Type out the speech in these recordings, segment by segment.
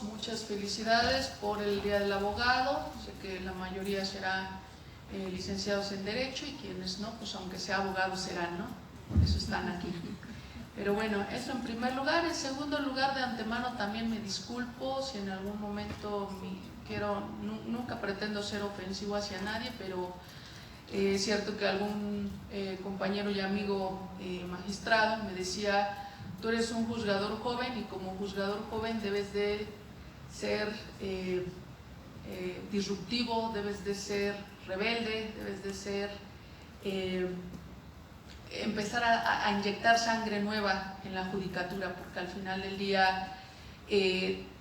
Muchas felicidades por el Día del Abogado. Sé que la mayoría serán licenciados en Derecho y quienes no, pues aunque sea abogados serán, ¿no? Por eso están aquí. Pero bueno, eso en primer lugar. En segundo lugar, de antemano también me disculpo si en algún momento nunca pretendo ser ofensivo hacia nadie, pero es cierto que algún compañero y amigo magistrado me decía: tú eres un juzgador joven y como juzgador joven debes de ser disruptivo, debes de ser rebelde, debes de ser empezar a inyectar sangre nueva en la judicatura, porque al final del día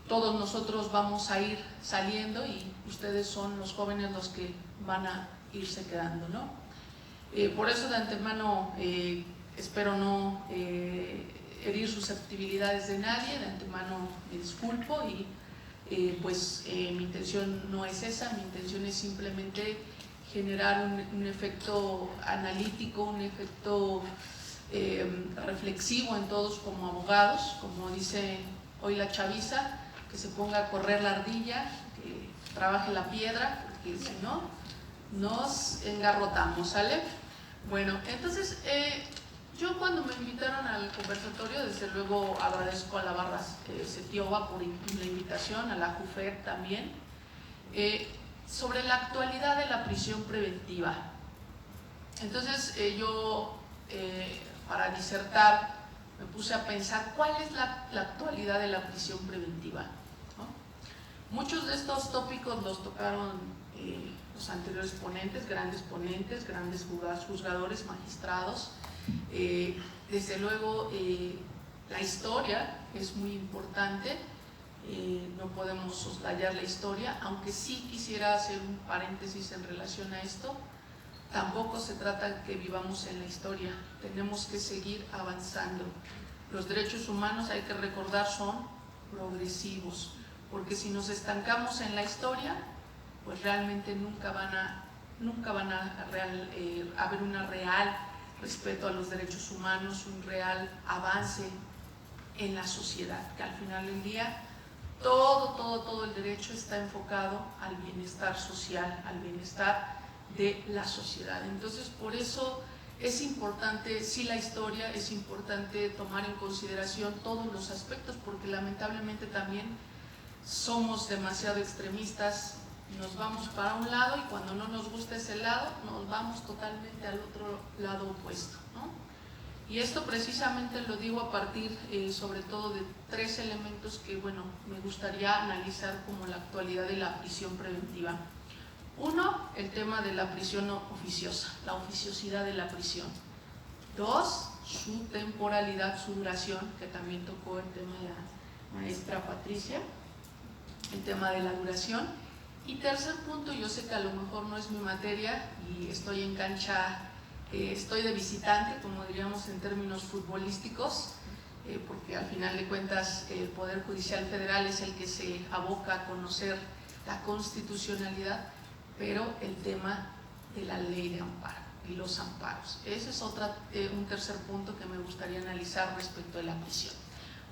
todos nosotros vamos a ir saliendo y ustedes son los jóvenes los que van a irse quedando, ¿no? Por eso de antemano espero no herir susceptibilidades de nadie. De antemano me disculpo y mi intención no es esa. Mi intención es simplemente generar un efecto analítico, un efecto reflexivo en todos como abogados, como dice hoy la chaviza, que se ponga a correr la ardilla, que trabaje la piedra, porque si no nos engarrotamos, ¿sale? Bueno, entonces yo cuando me invitaron al conversatorio, desde luego agradezco a la Barra Setioba por la invitación, a la JUFER también, sobre la actualidad de la prisión preventiva. Entonces para disertar me puse a pensar cuál es la actualidad de la prisión preventiva, ¿no? Muchos de estos tópicos los tocaron los anteriores ponentes, grandes juzgadores, magistrados. Desde luego la historia es muy importante, no podemos soslayar la historia, aunque sí quisiera hacer un paréntesis en relación a esto. Tampoco se trata de que vivamos en la historia, tenemos que seguir avanzando. Los derechos humanos, hay que recordar, son progresivos, porque si nos estancamos en la historia, pues realmente nunca van a haber una real respeto a los derechos humanos, un real avance en la sociedad, que al final del día todo el derecho está enfocado al bienestar social, al bienestar de la sociedad. Entonces, por eso es importante, sí, la historia, es importante tomar en consideración todos los aspectos, porque lamentablemente también somos demasiado extremistas, nos vamos para un lado y cuando no nos gusta ese lado, nos vamos totalmente al otro lado opuesto, ¿no? Y esto precisamente lo digo a partir sobre todo de tres elementos que, bueno, me gustaría analizar como la actualidad de la prisión preventiva. Uno, el tema de la prisión oficiosa, la oficiosidad de la prisión. Dos, su temporalidad, su duración, que también tocó el tema de la maestra Patricia, el tema de la duración. Y tercer punto, yo sé que a lo mejor no es mi materia y estoy en cancha, estoy de visitante, como diríamos en términos futbolísticos, porque al final de cuentas el Poder Judicial Federal es el que se aboca a conocer la constitucionalidad, pero el tema de la ley de amparo y los amparos. Ese es un tercer punto que me gustaría analizar respecto de la prisión.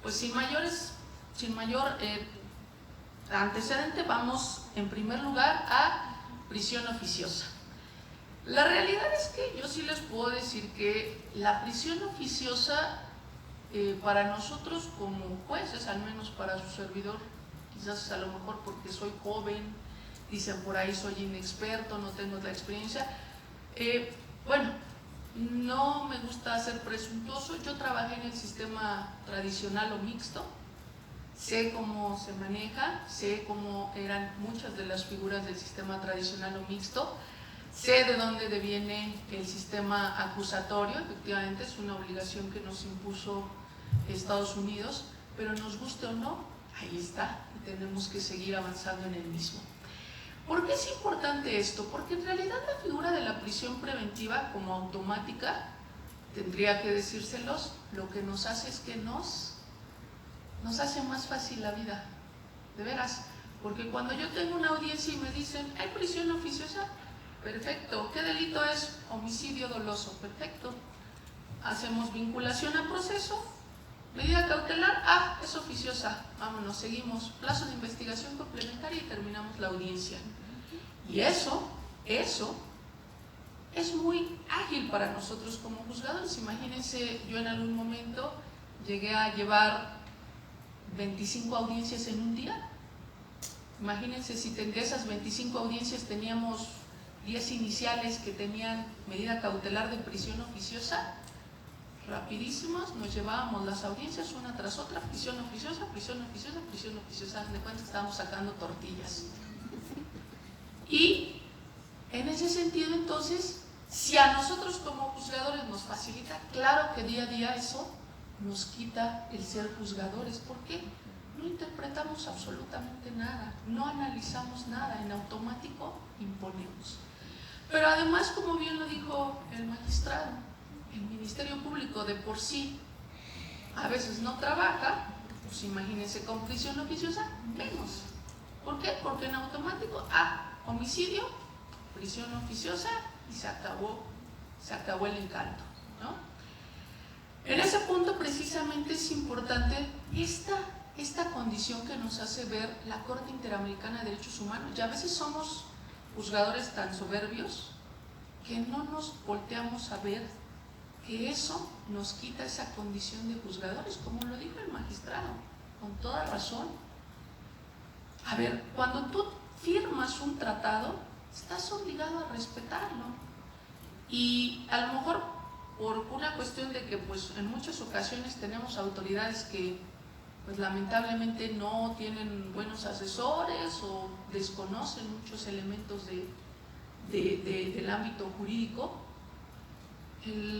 Pues sin mayor antecedente, vamos en primer lugar a prisión oficiosa. La realidad es que yo sí les puedo decir que la prisión oficiosa para nosotros como jueces, al menos para su servidor, quizás a lo mejor porque soy joven, dicen por ahí soy inexperto, no tengo la experiencia, bueno, no me gusta ser presuntuoso. Yo trabajé en el sistema tradicional o mixto, sé cómo se maneja, sé cómo eran muchas de las figuras del sistema tradicional o mixto, sé de dónde deviene el sistema acusatorio. Efectivamente es una obligación que nos impuso Estados Unidos, pero nos guste o no, ahí está, y tenemos que seguir avanzando en el mismo. ¿Por qué es importante esto? Porque en realidad la figura de la prisión preventiva como automática, tendría que decírselos, lo que nos hace es que nos hace más fácil la vida, de veras, porque cuando yo tengo una audiencia y me dicen, ¿hay prisión oficiosa? Perfecto. ¿Qué delito es? Homicidio doloso. Perfecto. Hacemos vinculación a proceso, Medida cautelar, es oficiosa, vámonos, seguimos. Plazo de investigación complementaria y terminamos la audiencia. Y eso es muy ágil para nosotros como juzgadores. Imagínense, yo en algún momento llegué a llevar 25 audiencias en un día. Imagínense si de esas 25 audiencias teníamos 10 iniciales que tenían medida cautelar de prisión oficiosa, rapidísimos, nos llevábamos las audiencias una tras otra, prisión oficiosa, prisión oficiosa, prisión oficiosa, de cuenta estábamos sacando tortillas. Y en ese sentido, entonces, si a nosotros como juzgadores nos facilita, claro que día a día eso nos quita el ser juzgadores. ¿Por qué? No interpretamos absolutamente nada, no analizamos nada, en automático imponemos. Pero además, como bien lo dijo el magistrado, el Ministerio Público de por sí a veces no trabaja, pues imagínense con prisión oficiosa, menos. ¿Por qué? Porque en automático, homicidio, prisión oficiosa y se acabó el encanto, ¿no? En ese punto precisamente es importante esta condición que nos hace ver la Corte Interamericana de Derechos Humanos. Y a veces somos juzgadores tan soberbios que no nos volteamos a ver que eso nos quita esa condición de juzgadores, como lo dijo el magistrado, con toda razón. A ver, cuando tú firmas un tratado, estás obligado a respetarlo. Y a lo mejor por una cuestión de que pues en muchas ocasiones tenemos autoridades que pues lamentablemente no tienen buenos asesores o desconocen muchos elementos del ámbito jurídico.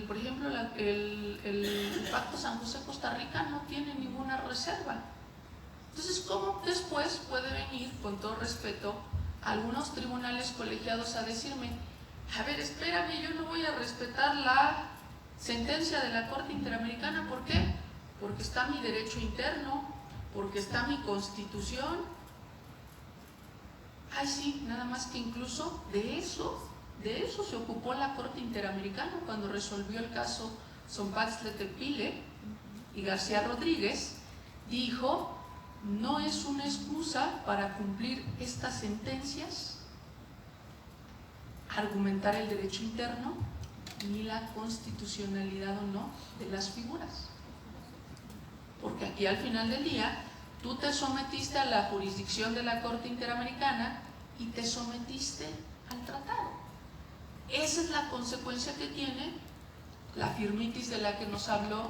Por ejemplo, el Pacto San José-Costa Rica no tiene ninguna reserva. Entonces, ¿cómo después puede venir, con todo respeto, algunos tribunales colegiados a decirme, a ver, espérame, yo no voy a respetar la sentencia de la Corte Interamericana? ¿Por qué? Porque está mi derecho interno, porque está mi Constitución. Ay, sí, nada más que incluso de eso se ocupó la Corte Interamericana cuando resolvió el caso Zompaxtla-Tepile y García Rodríguez. Dijo, no es una excusa para cumplir estas sentencias argumentar el derecho interno ni la constitucionalidad o no de las figuras. Porque aquí al final del día tú te sometiste a la jurisdicción de la Corte Interamericana y te sometiste al tratado. Esa es la consecuencia que tiene la firmitis de la que nos habló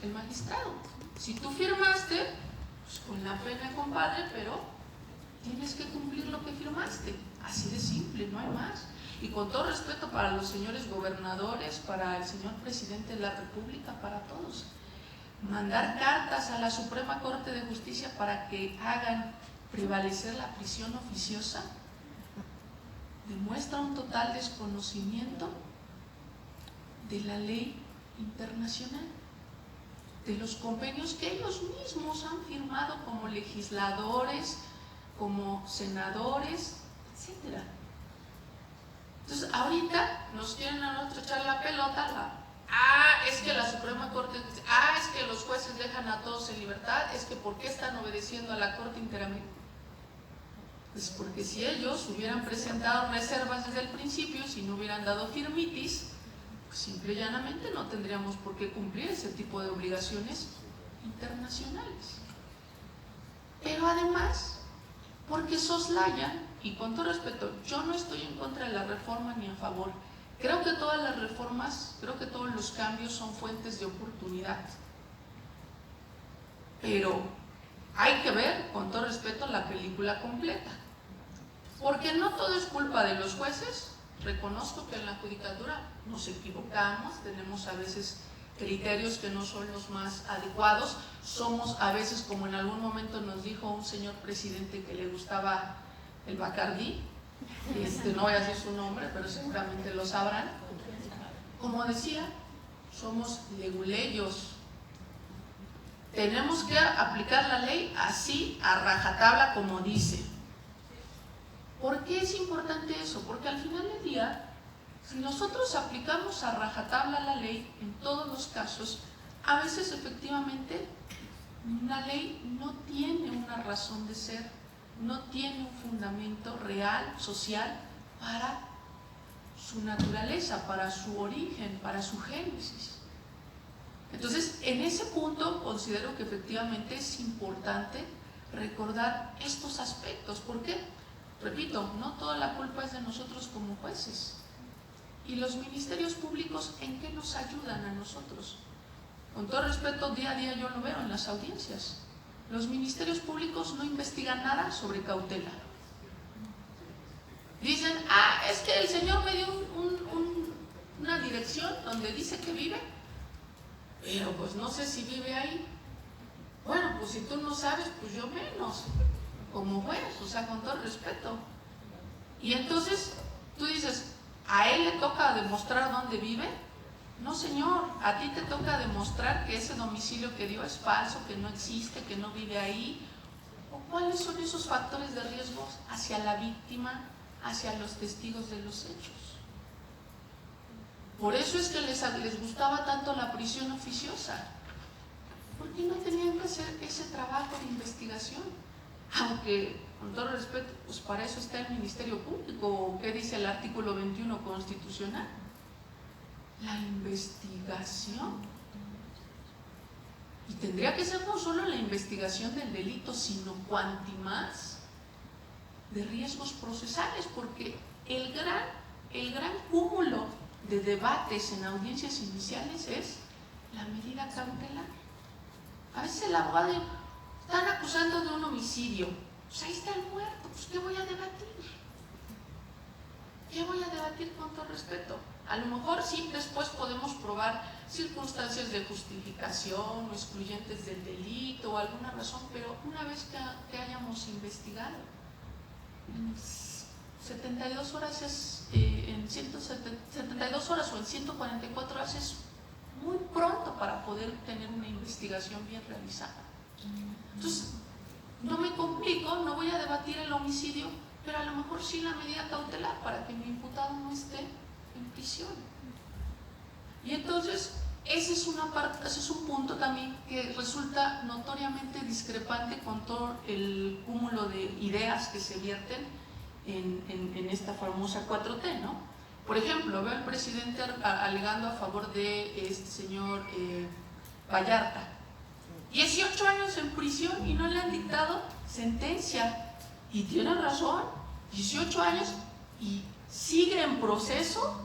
el magistrado. Si tú firmaste, pues con la pena, compadre, pero tienes que cumplir lo que firmaste. Así de simple, no hay más. Y con todo respeto para los señores gobernadores, para el señor presidente de la República, para todos, mandar cartas a la Suprema Corte de Justicia para que hagan prevalecer la prisión oficiosa demuestra un total desconocimiento de la ley internacional, de los convenios que ellos mismos han firmado como legisladores, como senadores, etc. Entonces, ahorita nos quieren a nosotros echar la pelota, es que la Suprema Corte, es que los jueces dejan a todos en libertad, es que ¿por qué están obedeciendo a la Corte Interamericana? Pues porque si ellos hubieran presentado reservas desde el principio, si no hubieran dado firmitis, pues simple y llanamente no tendríamos por qué cumplir ese tipo de obligaciones internacionales. Pero además, porque soslayan, y con todo respeto, yo no estoy en contra de la reforma ni a favor. Creo que todas las reformas, creo que todos los cambios son fuentes de oportunidad. Pero hay que ver, con todo respeto, la película completa. Porque no todo es culpa de los jueces. Reconozco que en la judicatura nos equivocamos, tenemos a veces criterios que no son los más adecuados. Somos a veces, como en algún momento nos dijo un señor presidente que le gustaba el Bacardí, no voy a decir su nombre, pero seguramente lo sabrán. Como decía, somos leguleyos. Tenemos que aplicar la ley así, a rajatabla, como dice. ¿Por qué es importante eso? Porque al final del día, si nosotros aplicamos a rajatabla la ley, en todos los casos, a veces efectivamente una ley no tiene una razón de ser, no tiene un fundamento real, social, para su naturaleza, para su origen, para su génesis. Entonces, en ese punto considero que efectivamente es importante recordar estos aspectos. ¿Por qué? Repito, no toda la culpa es de nosotros como jueces. ¿Y los ministerios públicos en qué nos ayudan a nosotros? Con todo respeto, día a día yo lo veo en las audiencias. Los ministerios públicos no investigan nada sobre cautela. Dicen, es que el señor me dio una dirección donde dice que vive, pero pues no sé si vive ahí. Bueno, pues si tú no sabes, pues yo menos, como juez, o sea, con todo respeto. Y entonces tú dices, ¿a él le toca demostrar dónde vive? No, señor, a ti te toca demostrar que ese domicilio que dio es falso, que no existe, que no vive ahí. ¿O cuáles son esos factores de riesgo hacia la víctima, hacia los testigos de los hechos? Por eso es que les gustaba tanto la prisión oficiosa, porque no tenían que hacer ese trabajo de investigación. Aunque, con todo respeto, pues para eso está el Ministerio Público. ¿Qué dice el artículo 21 constitucional? La investigación. Y tendría que ser no solo la investigación del delito, sino cuanti más de riesgos procesales, porque el gran cúmulo de debates en audiencias iniciales es la medida cautelar. A veces el abogado están acusando de un homicidio, pues ahí está el muerto, pues ¿qué voy a debatir? ¿Qué voy a debatir con todo respeto? A lo mejor sí después podemos probar circunstancias de justificación o excluyentes del delito o alguna razón, pero una vez que hayamos investigado, en 72 horas en 172 horas o en 144 horas es muy pronto para poder tener una investigación bien realizada. Entonces, no me complico, no voy a debatir el homicidio, pero a lo mejor sí la medida cautelar para que mi imputado no esté en prisión. Y entonces, ese es un punto también que resulta notoriamente discrepante con todo el cúmulo de ideas que se vierten en esta famosa 4T, ¿no? Por ejemplo, veo al presidente alegando a favor de este señor Vallarta. 18 años en prisión y no le han dictado sentencia. Y tiene razón, 18 años y sigue en proceso.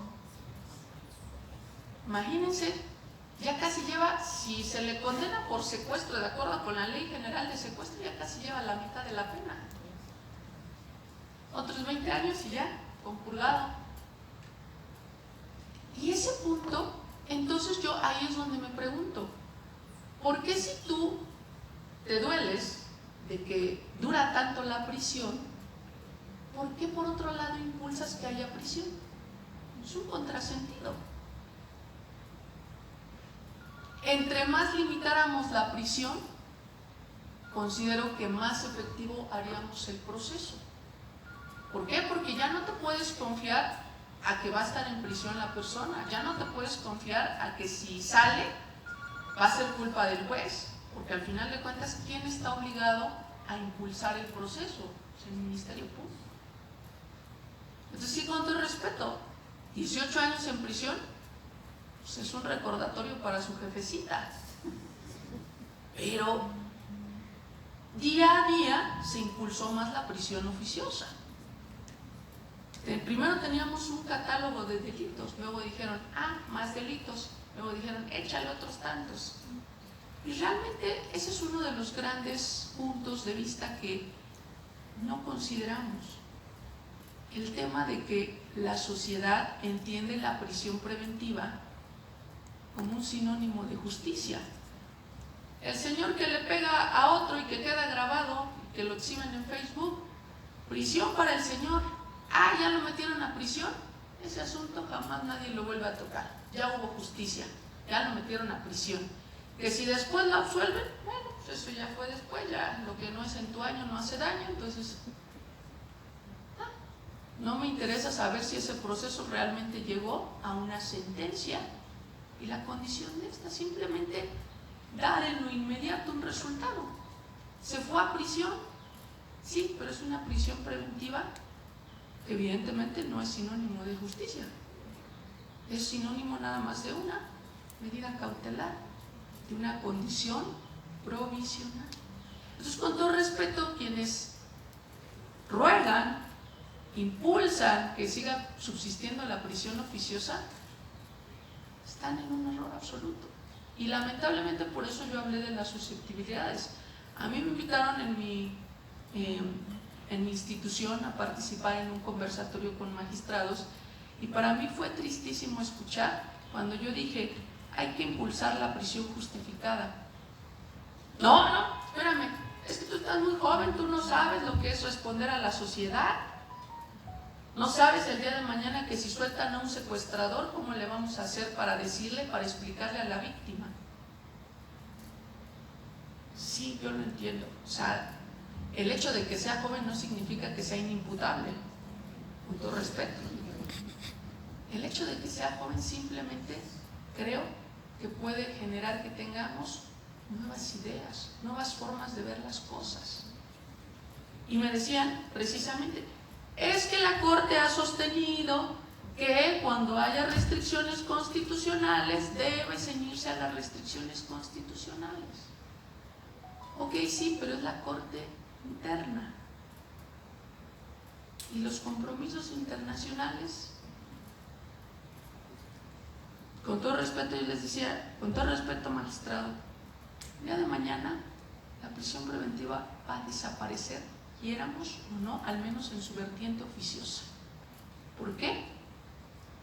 Imagínense, ya casi lleva, si se le condena por secuestro, de acuerdo con la Ley General de Secuestro, ya casi lleva la mitad de la pena. Otros 20 años y ya, compurgado. Y ese punto, entonces yo ahí es donde me pregunto, ¿por qué si tú te dueles de que dura tanto la prisión, por qué por otro lado impulsas que haya prisión? Es un contrasentido. Entre más limitáramos la prisión, considero que más efectivo haríamos el proceso. ¿Por qué? Porque ya no te puedes confiar a que va a estar en prisión la persona, ya no te puedes confiar a que si sale va a ser culpa del juez, porque al final de cuentas, ¿quién está obligado a impulsar el proceso? Es el Ministerio Público. Entonces, sí, con todo respeto, 18 años en prisión, pues es un recordatorio para su jefecita. Pero día a día se impulsó más la prisión oficiosa. Primero teníamos un catálogo de delitos, luego dijeron, más delitos, luego dijeron, échale otros tantos. Y realmente ese es uno de los grandes puntos de vista que no consideramos. El tema de que la sociedad entiende la prisión preventiva como un sinónimo de justicia. El señor que le pega a otro y que queda grabado, que lo exhiben en Facebook, prisión para el señor. Ya lo metieron a prisión, ese asunto jamás nadie lo vuelve a tocar, ya hubo justicia, ya lo metieron a prisión. Que si después lo absuelven, bueno, pues eso ya fue después, ya lo que no es en tu año no hace daño, entonces no me interesa saber si ese proceso realmente llegó a una sentencia. Y la condición de esta, simplemente dar en lo inmediato un resultado. Se fue a prisión, sí, pero es una prisión preventiva que evidentemente no es sinónimo de justicia, es sinónimo nada más de una medida cautelar, de una condición provisional. Entonces, con todo respeto, quienes ruegan, impulsan que siga subsistiendo la prisión oficiosa, están en un error absoluto. Y lamentablemente por eso yo hablé de las susceptibilidades. A mí me invitaron en mi institución a participar en un conversatorio con magistrados, y para mí fue tristísimo escuchar cuando yo dije: hay que impulsar la prisión justificada. No, espérame, es que tú estás muy joven, tú no sabes lo que es responder a la sociedad. No sabes el día de mañana que si sueltan a un secuestrador, ¿cómo le vamos a hacer para decirle, para explicarle a la víctima? Sí, yo lo entiendo. O sea, el hecho de que sea joven no significa que sea inimputable, con todo respeto. El hecho de que sea joven simplemente creo que puede generar que tengamos nuevas ideas, nuevas formas de ver las cosas. Y me decían precisamente: es que la Corte ha sostenido que cuando haya restricciones constitucionales debe ceñirse a las restricciones constitucionales. Ok, sí, pero es la Corte interna. Y los compromisos internacionales, con todo respeto, yo les decía, con todo respeto, magistrado, el día de mañana la prisión preventiva va a desaparecer, quiéramos o no, al menos en su vertiente oficiosa. ¿Por qué?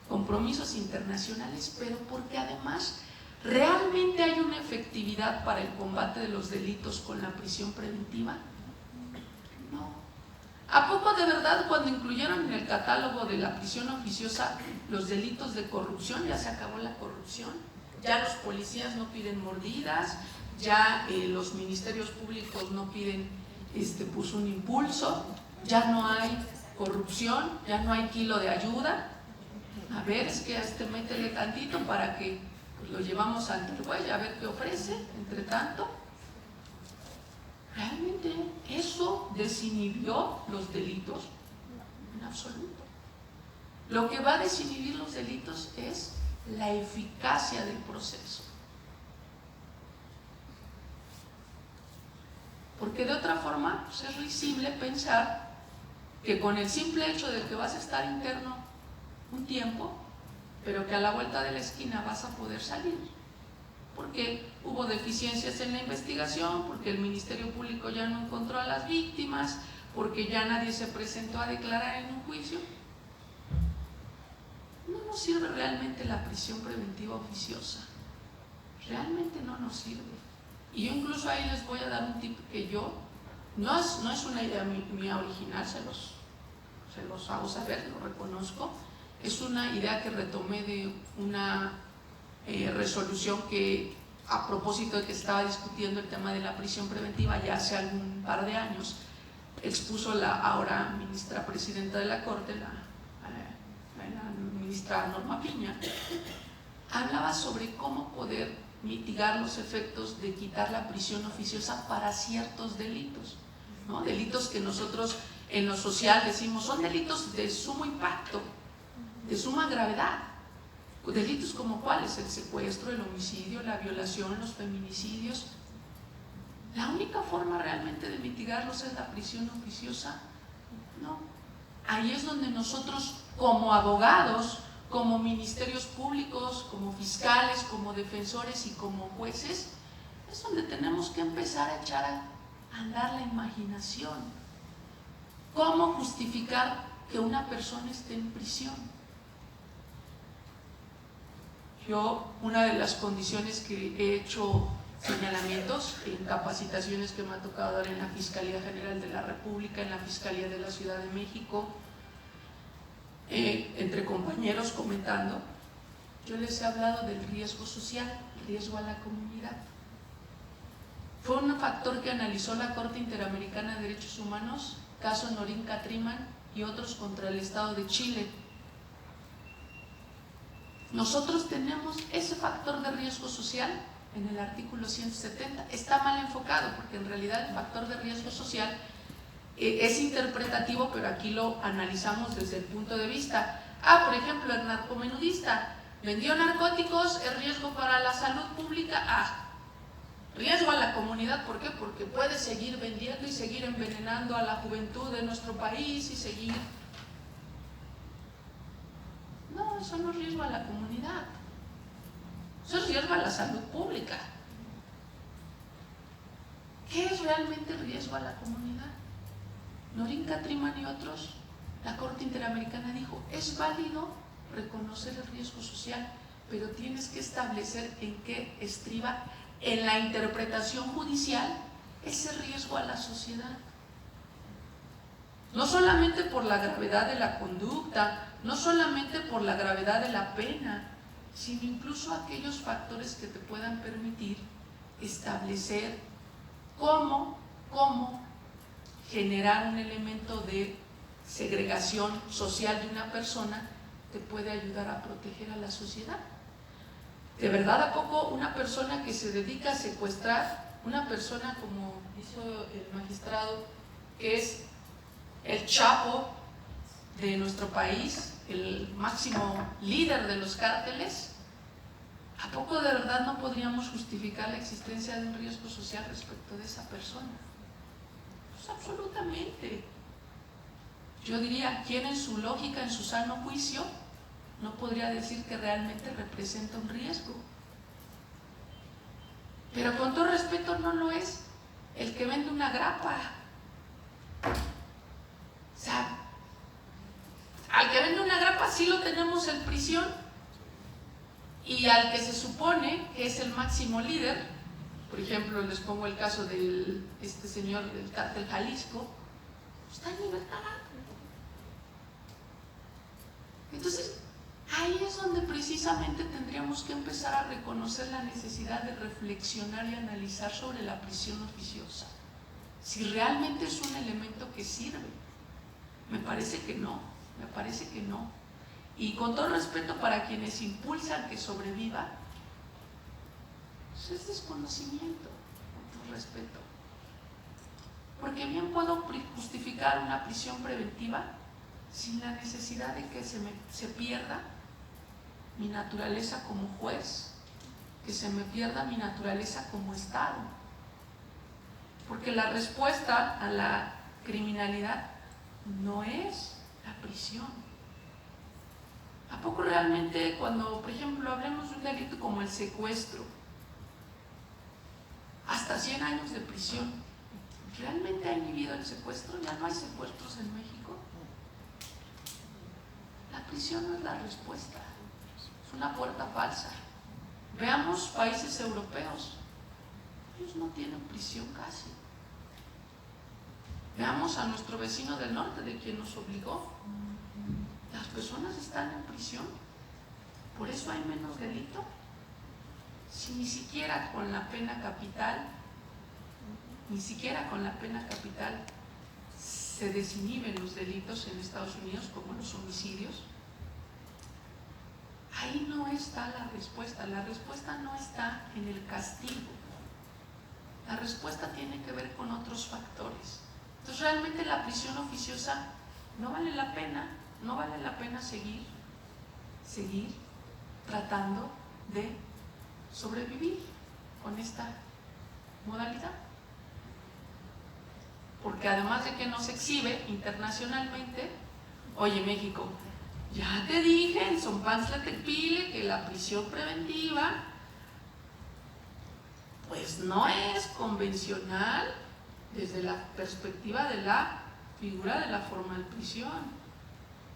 Compromisos internacionales, pero porque además ¿realmente hay una efectividad para el combate de los delitos con la prisión preventiva? No. ¿A poco de verdad cuando incluyeron en el catálogo de la prisión oficiosa los delitos de corrupción, ya se acabó la corrupción? Ya los policías no piden mordidas, ya los ministerios públicos no piden pues un impulso, ya no hay corrupción, ya no hay kilo de ayuda. A ver, es que métele tantito para que pues, lo llevamos ante el juez a ver qué ofrece. Entre tanto, ¿realmente eso desinhibió los delitos? En absoluto. Lo que va a desinhibir los delitos es la eficacia del proceso. Porque de otra forma pues es risible pensar que con el simple hecho de que vas a estar interno un tiempo, pero que a la vuelta de la esquina vas a poder salir, porque hubo deficiencias en la investigación, porque el Ministerio Público ya no encontró a las víctimas, porque ya nadie se presentó a declarar en un juicio. No nos sirve realmente la prisión preventiva oficiosa, realmente no nos sirve. Y yo incluso ahí les voy a dar un tip que yo, no es una idea mía original, se los hago saber, lo reconozco. Es una idea que retomé de una resolución que, a propósito de que estaba discutiendo el tema de la prisión preventiva ya hace algún par de años, expuso la ahora ministra presidenta de la Corte, la ministra Norma Piña. Hablaba sobre cómo poder mitigar los efectos de quitar la prisión oficiosa para ciertos delitos, ¿no? Delitos que nosotros en lo social decimos son delitos de sumo impacto, de suma gravedad. Delitos como cuáles: el secuestro, el homicidio, la violación, los feminicidios. ¿La única forma realmente de mitigarlos es la prisión oficiosa? No. Ahí es donde nosotros, como abogados, como ministerios públicos, como fiscales, como defensores y como jueces, es donde tenemos que empezar a echar a andar la imaginación. ¿Cómo justificar que una persona esté en prisión? Yo, una de las condiciones que he hecho señalamientos en capacitaciones que me ha tocado dar en la Fiscalía General de la República, en la Fiscalía de la Ciudad de México, entre compañeros comentando, yo les he hablado del riesgo social, riesgo a la comunidad. Fue un factor que analizó la Corte Interamericana de Derechos Humanos, caso Norín Catriman y otros contra el Estado de Chile. Nosotros tenemos ese factor de riesgo social en el artículo 170. Está mal enfocado porque en realidad el factor de riesgo social es interpretativo, pero aquí lo analizamos desde el punto de vista, por ejemplo, el narcomenudista vendió narcóticos, es riesgo para la salud pública, riesgo a la comunidad. ¿Por qué? Porque puede seguir vendiendo y seguir envenenando a la juventud de nuestro país y seguir... No, eso no es riesgo a la comunidad, eso es riesgo a la salud pública. ¿Qué es realmente riesgo a la comunidad? Norin Catriman y otros, la Corte Interamericana dijo, es válido reconocer el riesgo social, pero tienes que establecer en qué estriba en la interpretación judicial ese riesgo a la sociedad. No solamente por la gravedad de la conducta, no solamente por la gravedad de la pena, sino incluso aquellos factores que te puedan permitir establecer cómo generar un elemento de segregación social de una persona te puede ayudar a proteger a la sociedad. ¿De verdad a poco una persona que se dedica a secuestrar, una persona como hizo el magistrado, que es el Chapo de nuestro país, el máximo líder de los cárteles, ¿a poco de verdad no podríamos justificar la existencia de un riesgo social respecto de esa persona? Pues absolutamente. Yo diría, ¿quién en su lógica, en su sano juicio, no podría decir que realmente representa un riesgo? Pero con todo respeto no lo es el que vende una grapa. O sea, al que vende una grapa sí lo tenemos en prisión, y al que se supone que es el máximo líder, por ejemplo, les pongo el caso de este señor del cártel Jalisco, está en libertad. Entonces, ahí es donde precisamente tendríamos que empezar a reconocer la necesidad de reflexionar y analizar sobre la prisión oficiosa. Si realmente es un elemento que sirve. Me parece que no, me parece que no. Y con todo respeto para quienes impulsan que sobreviva, pues es desconocimiento, con todo respeto. Porque bien puedo justificar una prisión preventiva sin la necesidad de que se pierda mi naturaleza como juez, que se me pierda mi naturaleza como Estado. Porque la respuesta a la criminalidad no es la prisión. ¿A poco realmente cuando, por ejemplo, hablemos de un delito como el secuestro, hasta 100 años de prisión, realmente ha inhibido el secuestro? ¿Ya no hay secuestros en México? La prisión no es la respuesta, es una puerta falsa. Veamos países europeos, ellos no tienen prisión casi. Veamos a nuestro vecino del norte, de quien nos obligó. Las personas están en prisión, por eso hay menos delito. Si ni siquiera con la pena capital, se desinhiben los delitos en Estados Unidos, como los homicidios. Ahí no está la respuesta no está en el castigo. La respuesta tiene que ver con otros factores. Entonces realmente la prisión oficiosa no vale la pena seguir tratando de sobrevivir con esta modalidad. Porque además de que nos exhibe internacionalmente, oye México, ya te dije en Zompanzla-Tecpile que la prisión preventiva pues no es convencional desde la perspectiva de la figura de la formal prisión.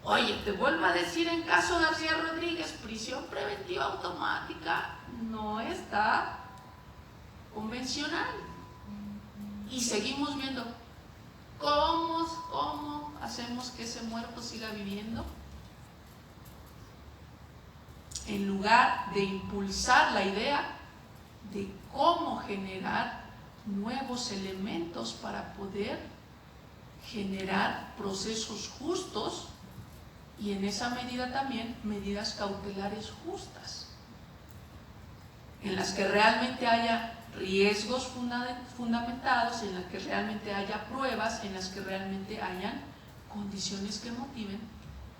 Oye, te vuelvo a decir, en caso García Rodríguez, prisión preventiva automática no está convencional. Y seguimos viendo cómo hacemos que ese muerto siga viviendo, en lugar de impulsar la idea de cómo generar nuevos elementos para poder generar procesos justos y en esa medida también medidas cautelares justas. en las que realmente haya riesgos fundamentados, en las que realmente haya pruebas, en las que realmente hayan condiciones que motiven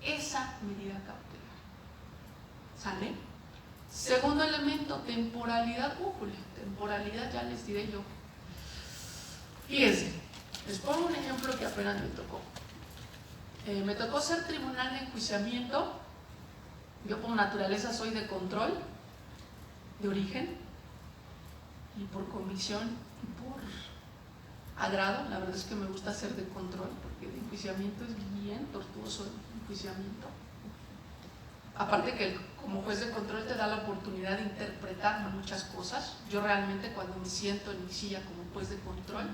esa medida cautelar. ¿Sale? Segundo elemento, temporalidad. Temporalidad ya les diré yo. Fíjense, les pongo un ejemplo que apenas me tocó. Me tocó ser tribunal de enjuiciamiento. Yo por naturaleza soy de control, de origen, y por convicción y por agrado. La verdad es que me gusta ser de control, porque de enjuiciamiento es bien tortuoso el enjuiciamiento. Aparte que como juez de control te da la oportunidad de interpretar muchas cosas. Yo realmente cuando me siento en mi silla como juez de control,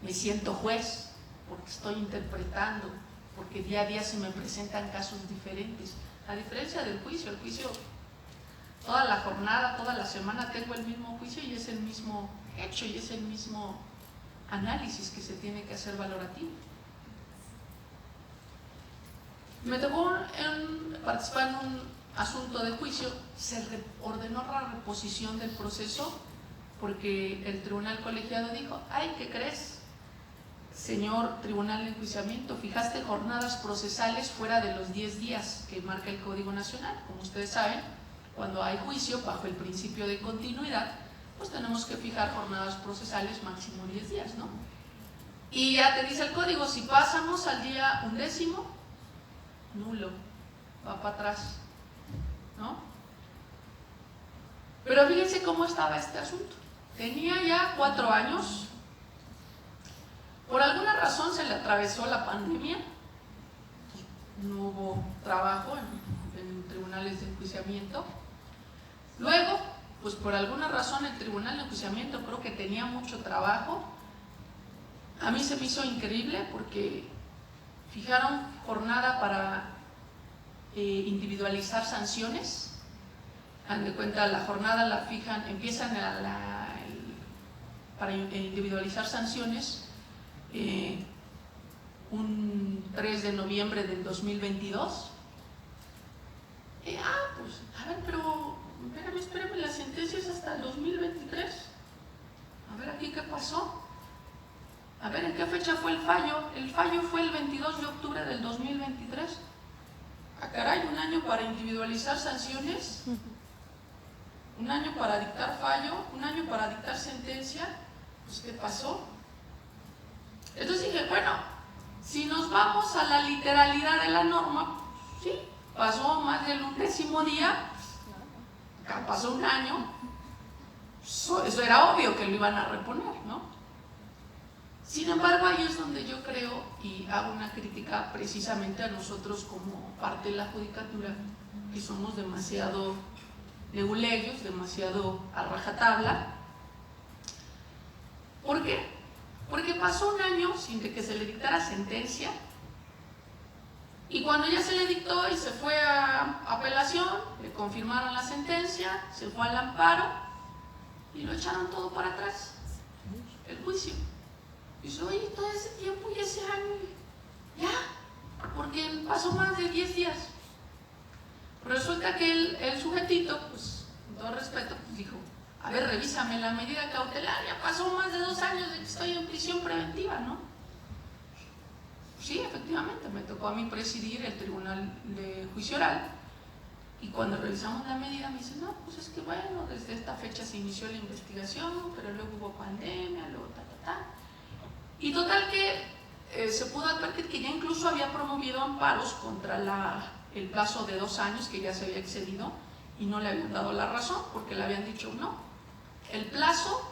me siento juez, porque estoy interpretando, porque día a día se me presentan casos diferentes. A diferencia del juicio, el juicio, toda la jornada, toda la semana tengo el mismo juicio y es el mismo hecho y es el mismo análisis que se tiene que hacer valorativo. Me tocó participar en un asunto de juicio. Se ordenó la reposición del proceso porque el tribunal colegiado dijo: ay, ¿qué crees, señor tribunal de enjuiciamiento? Fijaste jornadas procesales fuera de los 10 días que marca el Código Nacional. Como ustedes saben, cuando hay juicio bajo el principio de continuidad, pues tenemos que fijar jornadas procesales máximo 10 días, ¿no? Y ya te dice el código, si pasamos al día 11º, nulo, va para atrás, ¿no? Pero fíjense cómo estaba este asunto. Tenía ya 4 años. Por alguna razón se le atravesó la pandemia. No hubo trabajo en tribunales de enjuiciamiento. Luego, pues por alguna razón el tribunal de enjuiciamiento creo que tenía mucho trabajo. A mí se me hizo increíble porque fijaron jornada para individualizar sanciones. Han de cuenta, la jornada la fijan, empiezan para individualizar sanciones un 3 de noviembre del 2022. Pues, a ver, pero espérame, la sentencia es hasta el 2023. A ver, aquí qué pasó. A ver, ¿en qué fecha fue el fallo? El fallo fue el 22 de octubre del 2023. Caray, un año para individualizar sanciones, un año para dictar fallo, un año para dictar sentencia. Pues, ¿qué pasó? Entonces dije, bueno, si nos vamos a la literalidad de la norma, sí, pasó más del 11º día, pasó un año, eso era obvio que lo iban a reponer, ¿no? Sin embargo, ahí es donde yo creo y hago una crítica precisamente a nosotros como parte de la judicatura, que somos demasiado legulegios, demasiado a rajatabla. ¿Por qué? Porque pasó un año sin que se le dictara sentencia, y cuando ya se le dictó y se fue a apelación, le confirmaron la sentencia, se fue al amparo y lo echaron todo para atrás, el juicio. Y dice, oye, todo ese tiempo y ese año, ya, porque pasó más de 10 días. Resulta que el sujetito, pues, con todo respeto, pues dijo, a ver, revísame la medida cautelar, ya pasó más de 2 años de que estoy en prisión preventiva, ¿no? Sí, efectivamente, me tocó a mí presidir el tribunal de juicio oral, y cuando revisamos la medida me dice, no, pues es que bueno, desde esta fecha se inició la investigación, pero luego hubo pandemia, luego y total que se pudo advertir que ya incluso había promovido amparos contra el plazo de 2 años que ya se había excedido, y no le habían dado la razón porque le habían dicho no. El plazo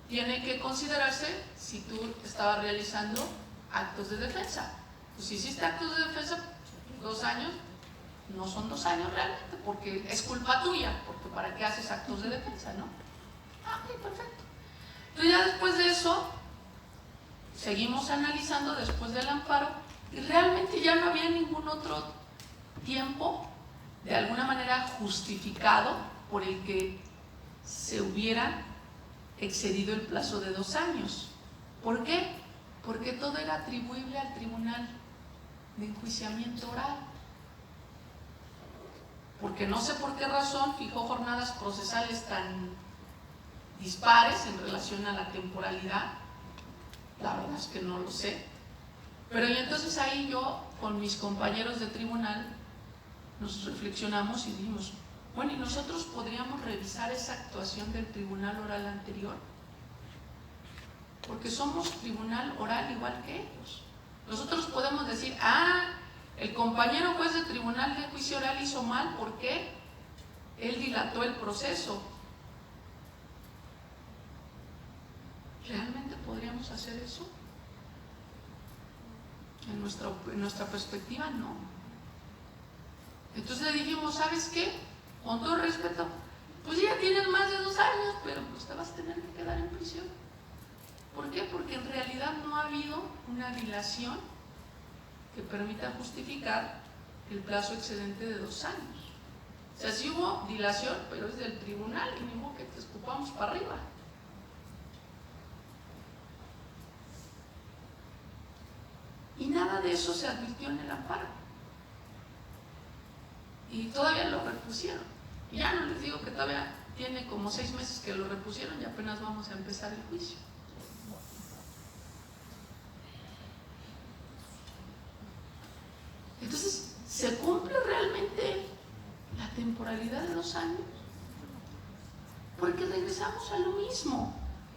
tiene que considerarse si tú estabas realizando actos de defensa. Pues si hiciste actos de defensa, 2 años no son 2 años realmente, porque es culpa tuya, porque ¿para qué haces actos de defensa, no? Ok, perfecto. Entonces ya después de eso seguimos analizando después del amparo y realmente ya no había ningún otro tiempo de alguna manera justificado por el que se hubiera excedido el plazo de 2 años. ¿Por qué? Porque todo era atribuible al tribunal de enjuiciamiento oral. porque no sé por qué razón fijó jornadas procesales tan dispares en relación a la temporalidad. La verdad es que no lo sé. Pero y entonces ahí yo, con mis compañeros de tribunal, nos reflexionamos y dijimos, bueno, ¿y nosotros podríamos revisar esa actuación del tribunal oral anterior? Porque somos tribunal oral igual que ellos. Nosotros podemos decir, el compañero juez de tribunal de juicio oral hizo mal porque él dilató el proceso. ¿Realmente podríamos hacer eso? En nuestra perspectiva, no. Entonces le dijimos, ¿sabes qué? Con todo respeto, pues ya tienes más de 2 años, pero pues te vas a tener que quedar en prisión. ¿Por qué? Porque en realidad no ha habido una dilación que permita justificar el plazo excedente de 2 años. O sea, sí hubo dilación, pero es del tribunal, y mismo que te escupamos para arriba. Y nada de eso se advirtió en el amparo. Y todavía lo repusieron. Y ya no les digo que todavía tiene como 6 meses que lo repusieron y apenas vamos a empezar el juicio. Entonces, ¿se cumple realmente la temporalidad de 2 años? Porque regresamos a lo mismo.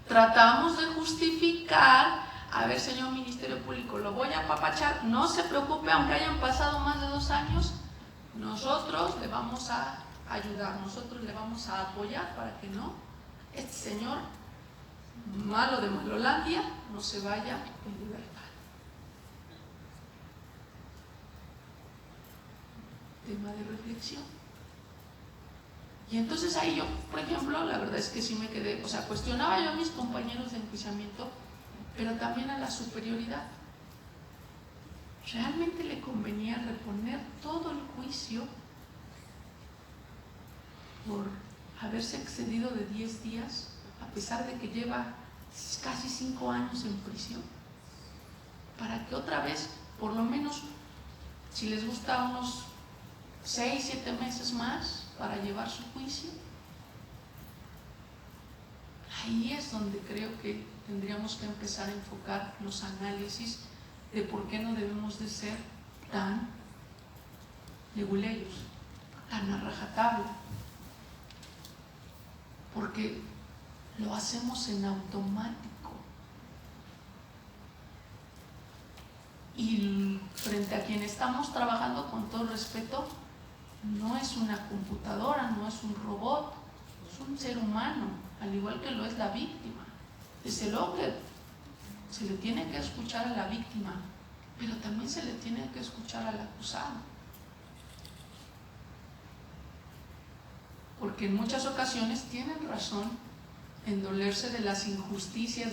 Tratamos de justificar, a ver, señor Ministerio Público, lo voy a apapachar, no se preocupe, aunque hayan pasado más de 2 años, nosotros le vamos a ayudar, nosotros le vamos a apoyar para que no, este señor malo de Malolandia no se vaya en libertad. Tema de reflexión. Y entonces ahí yo, por ejemplo, la verdad es que sí me quedé, o sea, cuestionaba yo a mis compañeros de enjuiciamiento, pero también a la superioridad. ¿Realmente le convenía reponer todo el juicio por haberse excedido de 10 días, a pesar de que lleva casi 5 años en prisión? Para que otra vez, por lo menos, si les gusta, unos 6, 7 meses más para llevar su juicio. Ahí es donde creo que tendríamos que empezar a enfocar los análisis de por qué no debemos de ser tan leguleyos, tan a rajatabla, porque lo hacemos en automático. Y frente a quien estamos trabajando, con todo respeto, no es una computadora, no es un robot, es un ser humano, al igual que lo es la víctima. Desde luego que se le tiene que escuchar a la víctima, pero también se le tiene que escuchar al acusado. Porque en muchas ocasiones tienen razón en dolerse de las injusticias de